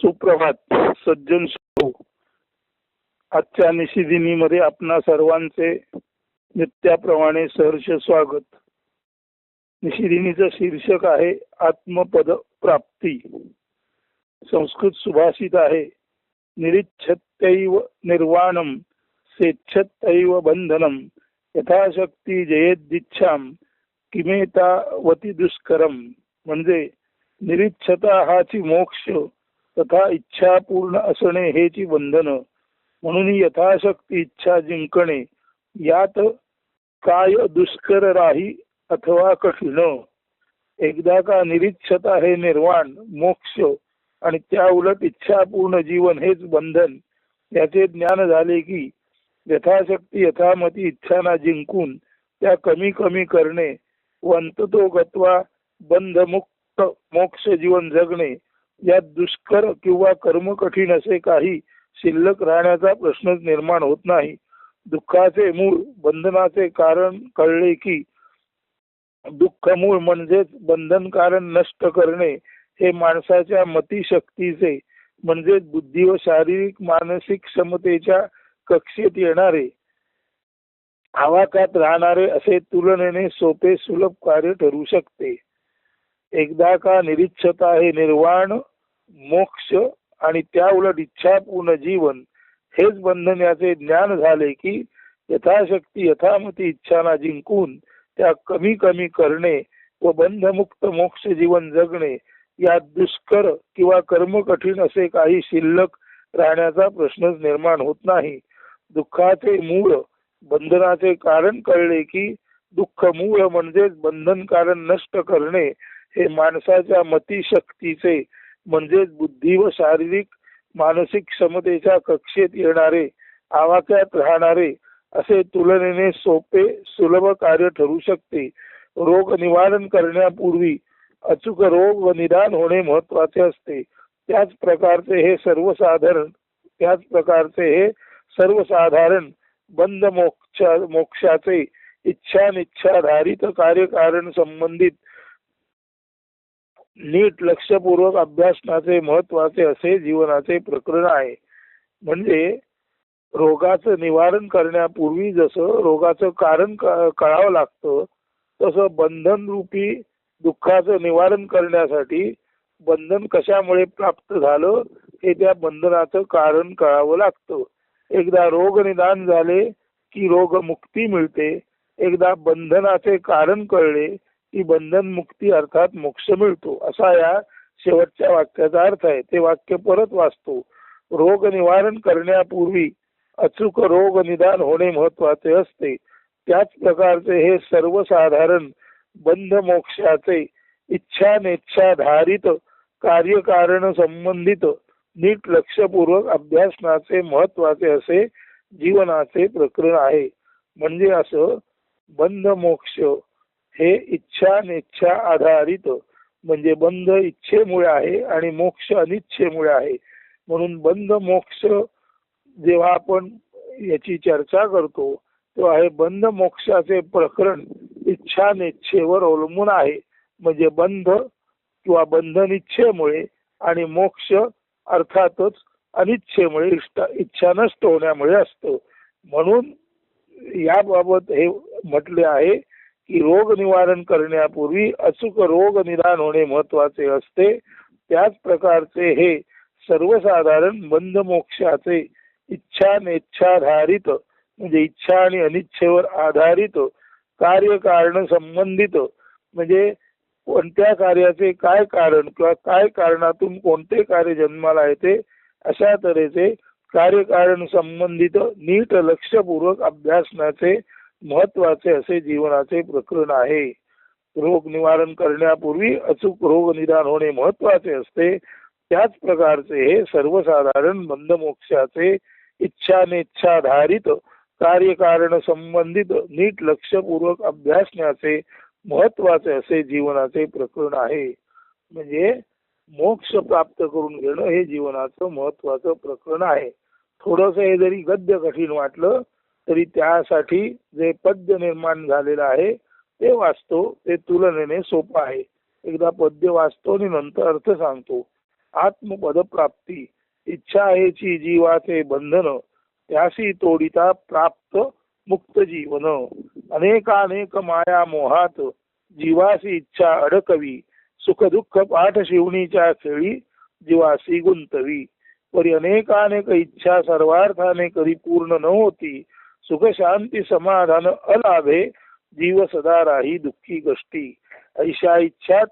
सुप्रभात सज्जन सो. आजच्या निशिदिनीमध्ये आपणा सर्वांचे नित्याप्रमाणे सहर्ष स्वागत. निशिदिनीचं शीर्षक आहे आत्मपद प्राप्ती. संस्कृत सुभाषित आहे, निरिच्छत्यैव निर्वाणम सेच्छत्यैव बंधनम यथाशक्ती जयेद्दिच्छाम किमेतावती दुष्करम. म्हणजे निरिच्छता हाची मोक्ष, तथा इच्छा पूर्ण असणे हेची बंधन. म्हणून यथाशक्ती इच्छा जिंकणे यात काय दुष्कर राही अथवा कठीण. एकदा का निरीच्छता हे निर्वाण मोक्ष आणि त्या उलट इच्छा पूर्ण जीवन हेच बंधन याचे ज्ञान झाले की यथाशक्ती यथामती इच्छांना जिंकून त्या कमी कमी करणे व अंततो गत्वा बंधमुक्त मोक्ष जीवन जगणे यात दुष्कर किंवा कर्म कठीण असे काही शिल्लक राहण्याचा प्रश्नच निर्माण होत नाही. दुःखाचे मूळ बंधनाचे कारण कळले की दुःख मूळ म्हणजेच बंधन कारण नष्ट करणे हे माणसाच्या मतिशक्तीचे म्हणजेच बुद्धी व शारीरिक मानसिक क्षमतेच्या कक्षेत येणारे आवाकात राहणारे असे तुलनेने सोपे सुलभ कार्य ठरू शकते. एकदा का निरीच्छता हे निर्वाण मोक्ष आणि त्या उलट इच्छा पूर्ण जीवन हेच बंधन याचे ज्ञान झाले की यथाशक्ती यथामती इच्छांना जिंकून त्या कमी कमी करणे व बंधमुक्त मोक्ष जीवन जगणे यात दुष्कर किंवा कर्म कठीण असे काही शिल्लक राहण्याचा प्रश्नच निर्माण होत नाही. दुःखाचे मूळ बंधनाचे कारण कळले की दुःख मूळ म्हणजेच बंधन कारण नष्ट करणे हे माणसाच्या मतिशक्तीचे म्हणजेच बुद्धी व शारीरिक मानसिक क्षमतेच्या कक्षेत येणारे आवाक्यात राहणारे असे तुलनेने सोपे सुलभ कार्य ठरू शकते. रोग निवारण करण्यापूर्वी अचूक रोग व निदान होणे महत्वाचे असते. त्याच प्रकारचे हे सर्वसाधारण बंध मोक्षाचे इच्छानिच्छाधारित कार्यकारण संबंधित नीट लक्षपूर्वक अभ्यासनाचे महत्वाचे असे जीवनाचे प्रकरण आहे. म्हणजे रोगाचं निवारण करण्यापूर्वी जसं रोगाचं कारण कळावं लागतं तसं बंधन रूपी दुःखाचं निवारण करण्यासाठी बंधन कशामुळे प्राप्त झालं हे त्या बंधनाचं कारण कळावं लागतं. एकदा रोग निदान झाले की रोग मुक्ती मिळते. एकदा बंधनाचे कारण कळले की बंधन मुक्ती अर्थात मोक्ष मिळतो, असा या शेवटच्या वाक्याचा अर्थ आहे. ते वाक्य परत वाचतो. रोग निवारण करण्यापूर्वी अचूक रोग निदान होणे महत्वाचे असते. त्याच प्रकारचे हे सर्वसाधारण बंध मोक्षाचे इच्छानिच्छाधारित कार्यकारण संबंधित नीट लक्षपूर्वक अभ्यासनाचे महत्वाचे असे जीवनाचे प्रकरण आहे. म्हणजे असं बंध मोक्ष हे इच्छानिच्छा आधारित म्हणजे बंध इच्छेमुळे आहे आणि मोक्ष अनिच्छेमुळे आहे. म्हणून बंध मोक्ष जेव्हा आपण याची चर्चा करतो तेव्हा हे बंध मोक्षाचे प्रकरण इच्छानिच्छेवर अवलंबून आहे. म्हणजे बंध किंवा बंधन इच्छेमुळे आणि मोक्ष अर्थातच अनिच्छेमुळे इच्छा नष्ट होण्यामुळे असतं. म्हणून याबाबत हे म्हटले आहे की रोग निवारण करण्यापूर्वी अचूक रोग निदान होणे महत्वाचे असते. त्याच प्रकारचे हे सर्वसाधारण बंध मोक्षाचे इच्छानिच्छाधारित म्हणजे इच्छा आणि अनिच्छेवर आधारित कार्यकारण संबंधित म्हणजे कोणत्या कार्याचे काय कारण किंवा काय कारणातून कोणते कार्य जन्माला येते अशा तऱ्हेचे कार्यकारण संबंधित नीट लक्षपूर्वक अभ्यासनाचे महत्वाचे असे जीवनाचे प्रकरण आहे. रोग निवारण करण्यापूर्वी अचूक रोग निदान होणे महत्वाचे असते. त्याच प्रकारचे हे सर्वसाधारण बंध मोक्षाचे इच्छानिच्छाधारित कार्यकारण संबंधित नीट लक्षपूर्वक अभ्यासण्याचे महत्वाचे असे जीवनाचे प्रकरण आहे. म्हणजे मोक्ष प्राप्त करून घेणं हे जीवनाचं महत्वाचं प्रकरण आहे. थोडंसं हे जरी गद्य कठीण वाटलं तरी त्यासाठी जे पद्य निर्माण झालेलं आहे ते वाचतो ते तुलनेने सोपं आहे. एकदा पद्य वाचतो आणि नंतर अर्थ सांगतो. आत्मपद प्राप्ती. इच्छा आहेची जीवाचे बंधन, त्यासी तोडिता प्राप्त मुक्त जीवन. अनेकानेक माया मोहात जीवासी इच्छा अडकवी, सुख दुःख पाठ शिवणीच्या खेळी जीवासी गुंतवी. परी अनेकानेक इच्छा सर्वार्थाने कधी पूर्ण न होती, सुख शांती समाधान अलाभे, जीव सदा राही दुःखी कष्टी. ऐशा इच्छा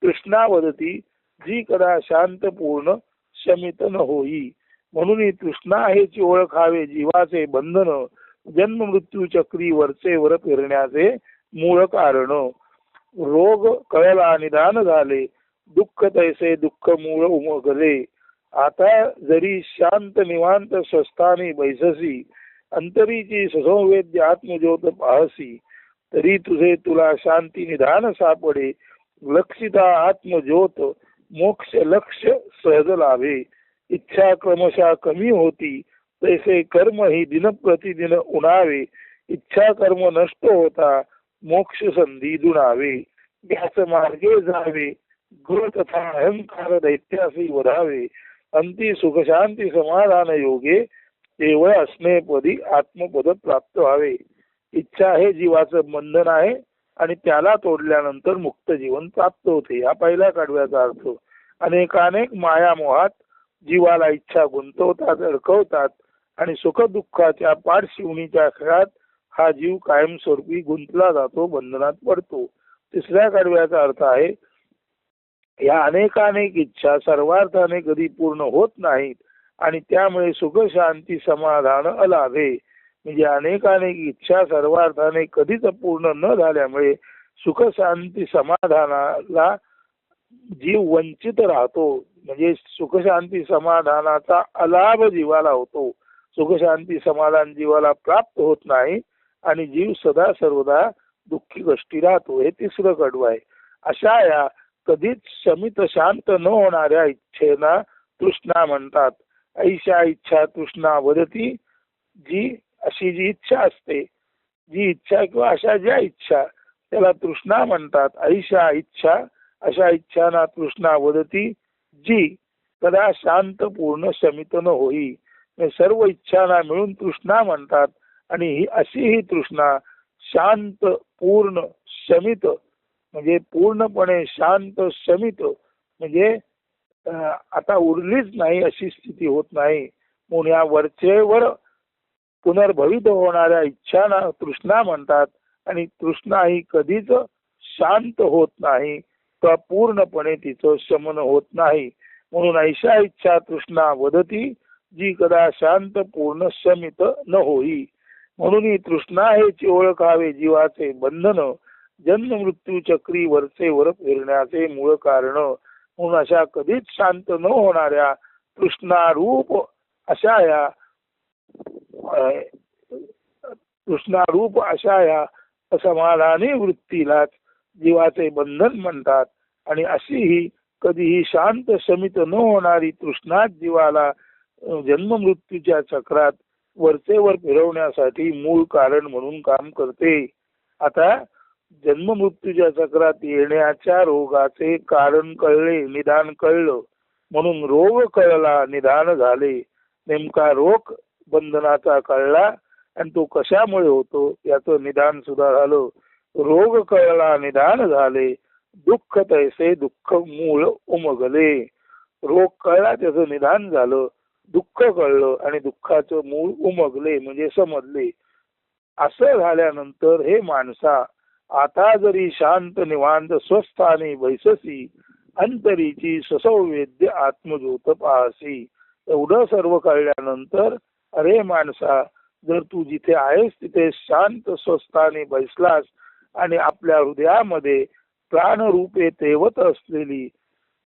तृष्णा वदती, जी कदा शांत पूर्ण शमित न होई. म्हणून तृष्णा आहेची ओळखावे जीवाचे बंधन, जन्म मृत्यू चक्री वरचे वर फिरण्याचे मूळ कारण. रोग कळला निदान झाले, दुःख तैसे दुःख मूळ उमगले. आता जरी शांत निवांत स्वस्थानी बैससी, अंतरीची ससंवेद्य आत्मज्योत पाहसी, तरी तुझे तुला शांती निधान सापडे. लक्षिता आत्मज्योत मोक्ष लक्ष सहज लाभे. इच्छा क्रमशः कमी होती, तैसे कर्म ही दिन प्रतिदिन उणावे. इच्छा कर्म नष्ट होता, मोक्ष संधी दुणावे. याच मार्गे जावे, गुरु तथा अहंकार दैत्यासी वधावे. अंती सुख शांती समाधान योगे, केवळ असणे पदी आत्मपद प्राप्त व्हावे. इच्छा हे जीवाचं बंधन आहे आणि त्याला तोडल्यानंतर मुक्त जीवन प्राप्त होते. हा पहिल्या कडव्याचा अर्थ. अनेकानेक माया मोहात जीवाला इच्छा गुंतवतात, अडकवतात आणि सुख दुःखाच्या पाठशिवणीच्या खेळात हा जीव कायमस्वरूपी गुंतला जातो, बंधनात पडतो. तिसऱ्या कडव्याचा अर्थ आहे, या अनेकानेक इच्छा सर्वार्थाने कधी पूर्ण होत नाहीत आणि त्यामुळे सुख शांती समाधान अलाभे. म्हणजे अनेकानेक इच्छा सर्वार्थाने कधीच पूर्ण न झाल्यामुळे सुख शांती समाधानाला जीव वंचित राहतो. म्हणजे सुख शांती समाधानाचा अलाभ जीवाला होतो. सुख शांती समाधान जीवाला प्राप्त होत नाही आणि जीव सदा सर्वदा दुःखी कष्टी राहतो. हे तिसरं कडवं आहे. अशा या कधीच शमित शांत न होणाऱ्या इच्छेना तृष्णा म्हणतात. ऐशा इच्छा तृष्णा वदती, जी अशी जी इच्छा असते, जी इच्छा किंवा अशा ज्या इच्छा त्याला तृष्णा म्हणतात. ऐशा इच्छा, अशा इच्छाना तृष्णा वदती, जी कदा शांत पूर्ण शमित न होई. सर्व इच्छांना मिळून तृष्णा म्हणतात आणि ही अशी ही तृष्णा शांत पूर्ण शमित म्हणजे पूर्णपणे शांत शमित म्हणजे आता उरलीच नाही अशी स्थिती होत नाही. म्हणून या वरचेवर पुनर्भवित होणाऱ्या इच्छांना तृष्णा म्हणतात आणि तृष्णा ही कधीच शांत होत नाही किंवा पूर्णपणे तिचं शमन होत नाही. म्हणून ऐशा इच्छा तृष्णा वदती, जी कदा शांत पूर्ण शमित न होई. म्हणून ही तृष्णा हेची ओळखावे जीवाचे बंधन, जन्म मृत्यू चक्री वरचे वर फिरण्याचे मूळ कारण. म्हणून अशा कधीच शांत न होणाऱ्या तृष्णारूप अशा या असमाधानी वृत्तीलाच जीवाचे बंधन म्हणतात. आणि अशी ही कधीही शांत शमित न होणारी तृष्णा जीवाला जन्म मृत्यूच्या चक्रात वरचेवर फिरवण्यासाठी मूळ कारण म्हणून काम करते. आता जन्म मृत्यूच्या चक्रात येण्याच्या रोगाचे कारण कळले, निदान कळलं. म्हणून रोग कळला निदान झाले. नेमका रोग बंधनाचा कळला आणि तो कशामुळे होतो याचं निदान सुद्धा झालं. रोग कळला निदान झाले, दुःख तैसे दुःख मूळ उमगले. रोग कळला त्याचं निदान झालं, दुःख कळलं आणि दुःखाचं मूळ उमगले म्हणजे समजले. असं झाल्यानंतर हे माणसा, आता जरी शांत निवांत स्वस्थानी बैससी, अंतरीची ससंवेद्य आत्मज्योत पाहसी. एवढं सर्व कळल्यानंतर अरे माणसा, जर तू जिथे आहेस तिथे शांत स्वस्थानी बैसलास आणि आपल्या हृदयामध्ये प्राणरूपे तेवत असलेली,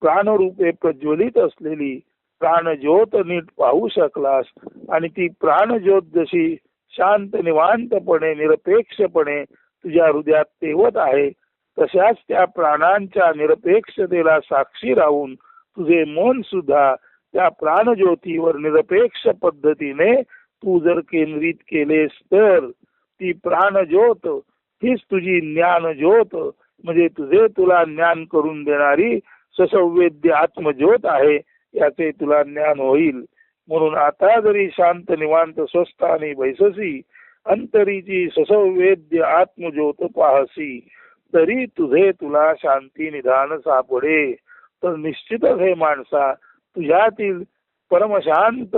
प्राणरूपे प्रज्वलित असलेली प्राणज्योत नीट पाहू शकलास आणि ती प्राणज्योत जशी शांत निवांतपणे निरपेक्षपणे तुझ्या हृदयात तेवत आहे, तशाच त्या प्राणांच्या निरपेक्षतेला साक्षी राहून तुझे मन सुद्धा त्या प्राणज्योतीवर निरपेक्ष पद्धतीने तू जर केंद्रित केलेस तर ती प्राणज्योत हीच तुझी ज्ञान ज्योत म्हणजे तुझे तुला ज्ञान करून देणारी ससंवेद्य आत्मज्योत आहे याचे तुला ज्ञान होईल. म्हणून आता जरी शांत निवांत स्वस्थ आणि बैससी अंतरीची ससंवेद्य आत्मज्योत पाहसी, तरी तुझे तुला शांती निधान सापडे. तर निश्चितच हे माणसा तुझ्यातील परमशांत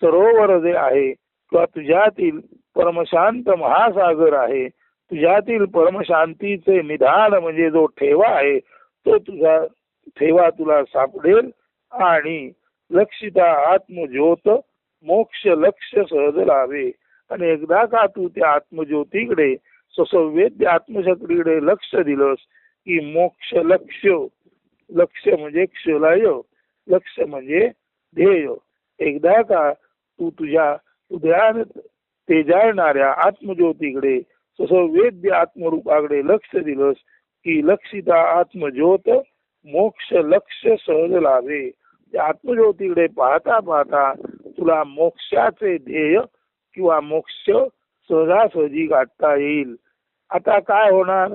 सरोवर जे आहे किंवा तुझ्यातील परमशांत महासागर आहे, तुझ्यातील परमशांतीचे निधान म्हणजे जो ठेवा आहे तो तुझा ठेवा तुला सापडेल. आणि लक्षिता आत्मज्योत मोक्ष लक्ष सहज लावे. आणि एकदा का तू त्या आत्मज्योतीकडे ससंवेद्य आत्मशक्तीकडे लक्ष दिलंस की मोक्ष लक्ष, लक्ष म्हणजे क्षलय, लक्ष म्हणजे ध्येय. एकदा का तू तुझ्या हृदयात तेजाळणाऱ्या आत्मज्योतीकडे ससंवेद्य आत्मरूपाकडे लक्ष दिलंस की लक्षिता आत्मज्योत मोक्ष लक्ष सहज लावे. त्या आत्मज्योतीकडे पाहता पाहता तुला मोक्षाचे ध्येय किंवा मोक्ष सहजासहजी गाठता येईल. आता काय होणार,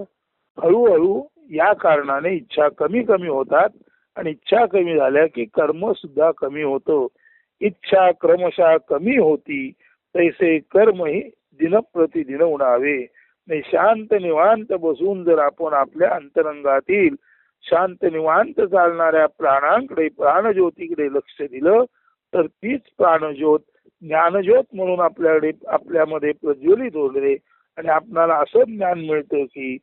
हळूहळू या कारणाने इच्छा कमी कमी होतात आणि इच्छा कमी झाल्या की कर्म सुद्धा कमी होतं. इच्छा क्रमशः कमी होती तैसे कर्मही दिनप्रतिदिन उडावे. शांत निवांत बसून जर आपण आपल्या अंतरंगातील शांत निवांत चालणाऱ्या प्राणांकडे प्राणज्योतीकडे लक्ष दिलं तर तीच प्राणज्योत ज्ञानज्योत म्हणून आपल्याकडे आपल्यामध्ये प्रज्वलित होते. आणि आपणाला असं ज्ञान मिळतं की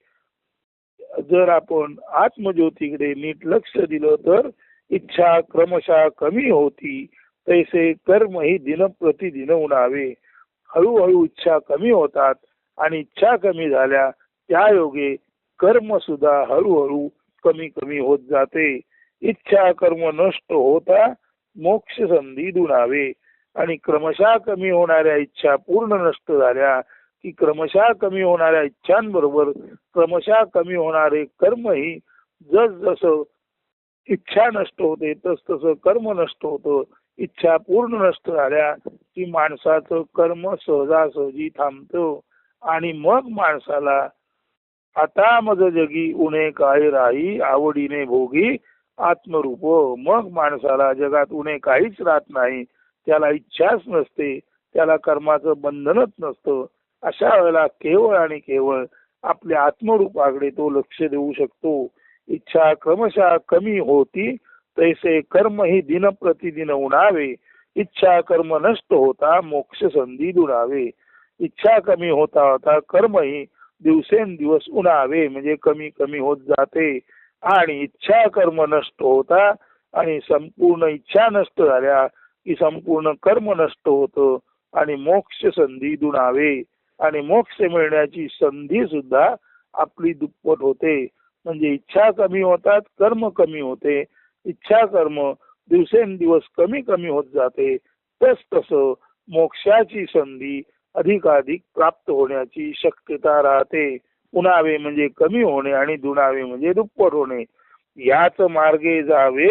जर आपण आत्मज्योतीकडे नीट लक्ष दिलं तर इच्छा क्रमशः कमी होती तैसे कर्मही दिनप्रतिदिन उडावे. हळूहळू इच्छा कमी होतात आणि इच्छा कमी झाल्या त्या योगे कर्म सुद्धा हळूहळू कमी कमी होत जाते. इच्छा कर्म नष्ट होता मोक्ष संधी दुणावे. आणि क्रमशः कमी होणाऱ्या इच्छा पूर्ण नष्ट झाल्या की क्रमशः कमी होणाऱ्या इच्छांबरोबर क्रमशः कमी होणारे कर्मही जस जसं इच्छा नष्ट होते तस तसं कर्म नष्ट होतं. इच्छा पूर्ण नष्ट झाल्या की माणसाचं कर्म सहजासहजी थांबतं. आणि मग माणसाला आता मज जगी उणे काय राही आवडीने भोगी आत्मरूप. मग माणसाला जगात उणे काहीच राहत नाही, त्याला इच्छाच नसते, त्याला कर्माचं बंधनच नसतं. अशा वेळेला केवळ आणि केवळ आपल्या आत्मरूपाकडे तो लक्ष देऊ शकतो. इच्छा क्रमशः कमी होती तैसे कर्म ही दिन प्रतिदिन उणावे. इच्छा कर्म नष्ट होता मोक्ष संधी दुरावे. इच्छा कमी होता होता कर्म ही दिवसेंदिवस उणावे म्हणजे कमी कमी होत जाते. आणि इच्छा कर्म नष्ट होता आणि संपूर्ण इच्छा नष्ट झाल्या की संपूर्ण कर्म नष्ट होतं आणि मोक्ष संधी दुणावे. आणि मोक्ष मिळण्याची संधी सुद्धा आपली दुप्पट होते. म्हणजे इच्छा कमी होतात कर्म कमी होते. इच्छा कर्म दिवसेंदिवस कमी कमी होत जाते. तस तसं मोक्षाची संधी अधिकाधिक प्राप्त होण्याची शक्यता राहते. उणावे म्हणजे कमी होणे आणि दुणावे म्हणजे दुप्पट होणे. याच मार्गे जावे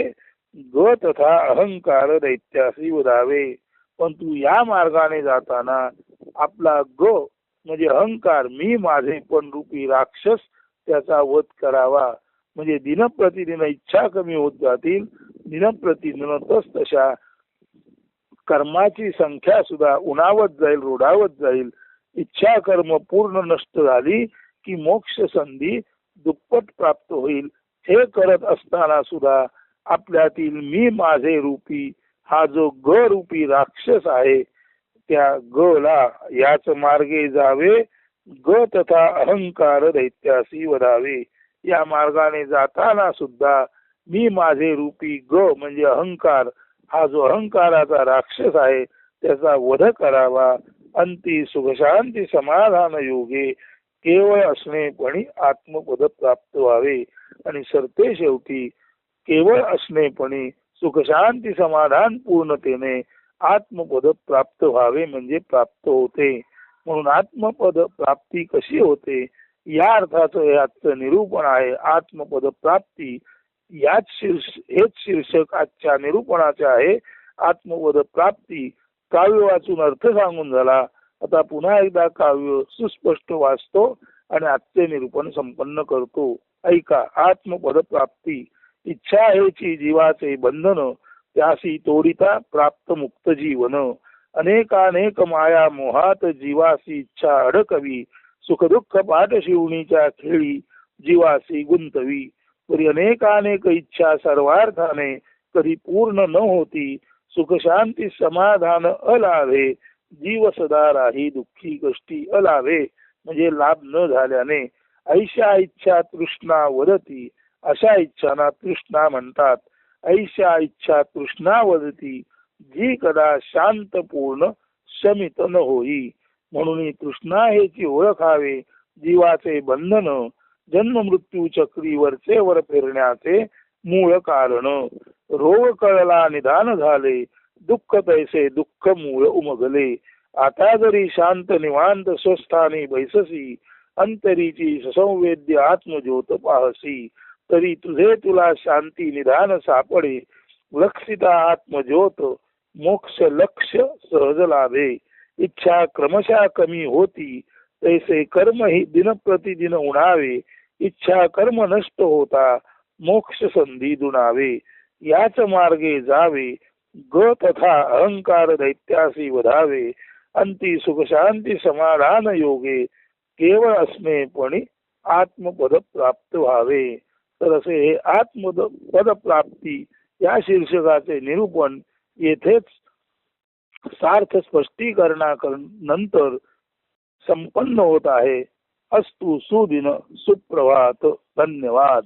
ग तथा अहंकार दैत्यासी वधावे. पण तू या मार्गाने जाताना आपला ग म्हणजे अहंकार मी माझे पण रूपी राक्षस त्याचा वध करावा. म्हणजे दिनप्रतिदिन इच्छा कमी होत जातील. दिनप्रतिदिन तस तशा कर्माची संख्या सुद्धा उणावत जाईल रोडावत जाईल. इच्छा कर्म पूर्ण नष्ट झाली की मोक्ष संधी दुप्पट प्राप्त होईल. हे करत असताना सुद्धा आपल्यातील मी माझे रूपी हा जो ग रूपी राक्षस आहे त्या ग ला याच मार्गे जावे ग तथा अहंकार दैत्यासी वधावे. या मार्गाने जाताना सुद्धा मी माझे रूपी ग म्हणजे अहंकार हा जो अहंकाराचा राक्षस आहे त्याचा वध करावा. अंती सुखशांती समाधान योगे केवळ असणेपणी आत्मपद प्राप्त व्हावे. आणि सरते शेवटी केवळ असणेपणी सुखशांती समाधान पूर्णतेने आत्मपद प्राप्त व्हावे म्हणजे प्राप्त होते. म्हणून आत्मपद प्राप्ती कशी होते या अर्थाचं हे आजचं निरूपण आहे. आत्मपद प्राप्ती हेच शीर्षक आजच्या निरूपणाचे आहे. आत्मपद प्राप्ती काव्य वाचून अर्थ सांगून झाला. आता पुन्हा एकदा काव्य सुस्पष्ट वाचतो आणि आजचे निरूपण संपन्न करतो. ऐका. आत्मपद प्राप्ती इच्छा हेची जीवाचे बंधन, त्यासी तोडिता प्राप्त मुक्त जीवन. अनेकानेक माया मोहात जीवासी इच्छा अडकवी, सुख दुःख पाठ शिवणीच्या खेळी जीवासी गुंतवी. तरी अनेकानेक इच्छा सर्वार्थाने कधी पूर्ण न होती, सुख शांती समाधान अलाभे, जीव सदा राही दुःखी कष्टी अलाभे. म्हणजे लाभ न झाल्याने ऐशा इच्छा तृष्णा वदती, अशा इच्छांना तृष्णा म्हणतात. ऐशा इच्छा तृष्णा वदती, जी कदा शांत पूर्ण शमित न होई. म्हणून तृष्णा हेची ओळखावे, जीवाचे बंधन जन्म मृत्यू चक्रीवरचे वर फिरण्याचे मूळ कारण. रोग कळला निदान झाले, दुःख तैसे दुःख मूळ उमगले. आता जरी शांत निवांत स्वस्थानी बैससी, अंतरीची ससंवेद्य आत्मज्योत पाहसी. तरी तुझे तुला शांती निधान सापडे, लक्षिता आत्मज्योत मोक्ष लक्ष सहज लाभे. इच्छा क्रमशः कमी होती, तैसे कर्म ही दिन प्रतिदिन उणावे. इच्छा कर्म नष्ट होता, मोक्ष संधी दुणावे. याच मार्गे जावे, ग तथा अहंकार दैत्यासी वधावे. अंती सुख शांती समाधान योगे, केवळ अस्मेपणी आत्मपद प्राप्त व्हावे. तर असे हे आत्मपद प्राप्ती या शीर्षकाचे निरूपण येथेच सार्थ स्पष्टीकरणानंतर संपन्न होत आहे. अस्तु सुदिन सुप्रभात. धन्यवाद.